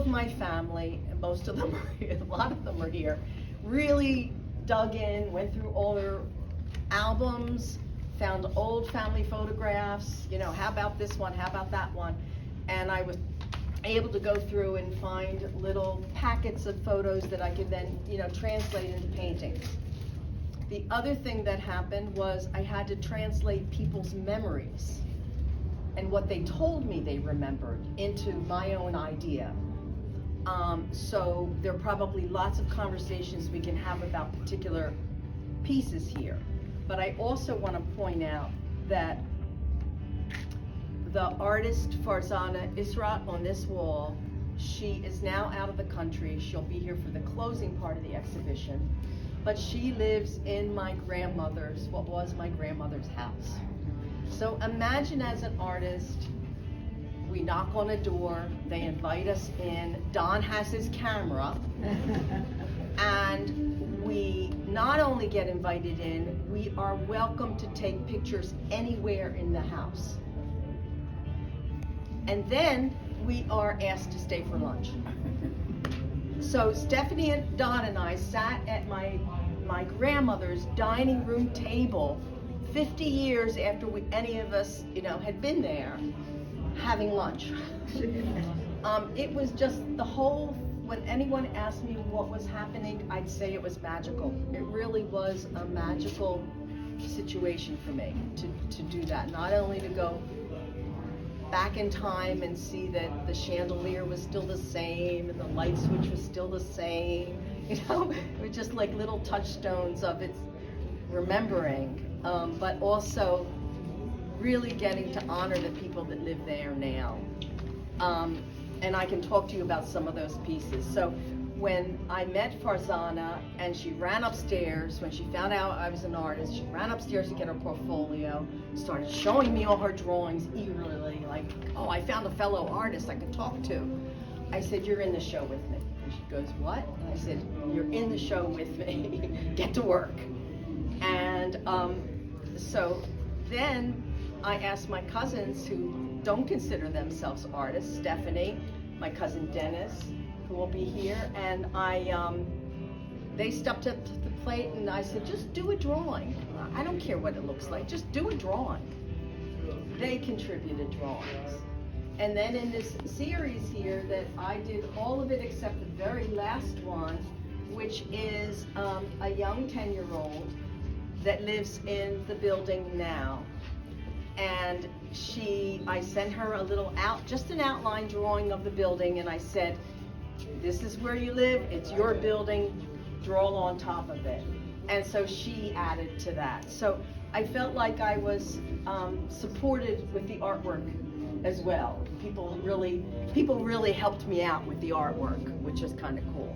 of my family, and most of them are here, a lot of them are here, really dug in, went through all their albums, found old family photographs, you know, how about this one, how about that one? And I was able to go through and find little packets of photos that I could then, you know, translate into paintings. The other thing that happened was I had to translate people's memories and what they told me they remembered into my own idea. So there are probably lots of conversations we can have about particular pieces here. But I also want to point out that the artist Farzana Israt on this wall, she is now out of the country. She'll be here for the closing part of the exhibition. But she lives in my grandmother's, what was my grandmother's house. So imagine as an artist, we knock on a door, they invite us in, Don has his camera, and we not only get invited in, we are welcome to take pictures anywhere in the house. And then we are asked to stay for lunch. So Stephanie and Don and I sat at my grandmother's dining room table 50 years after any of us, you know, had been there, having lunch. It was just the whole, when anyone asked me what was happening, I'd say it was magical. It really was a magical situation for me to do that. Not only to go back in time and see that the chandelier was still the same and the light switch was still the same, you know, it was just like little touchstones of its remembering, but also really getting to honor the people that live there now. And I can talk to you about some of those pieces. So when I met Farzana and she ran upstairs, when she found out I was an artist, she ran upstairs to get her portfolio, started showing me all her drawings eagerly, like, oh, I found a fellow artist I could talk to. I said, you're in the show with me. And she goes, what? And I said, you're in the show with me, get to work. And so then I asked my cousins who don't consider themselves artists, Stephanie, my cousin Dennis, who will be here, and they stepped up to the plate and I said, just do a drawing. I don't care what it looks like, just do a drawing. They contributed drawings. And then in this series here that I did all of it except the very last one, which is a young 10-year-old that lives in the building now. And I sent her a little just an outline drawing of the building, and I said, this is where you live, it's your building, draw on top of it. And so she added to that. So I felt like I was supported with the artwork as well. People really helped me out with the artwork, which is kind of cool.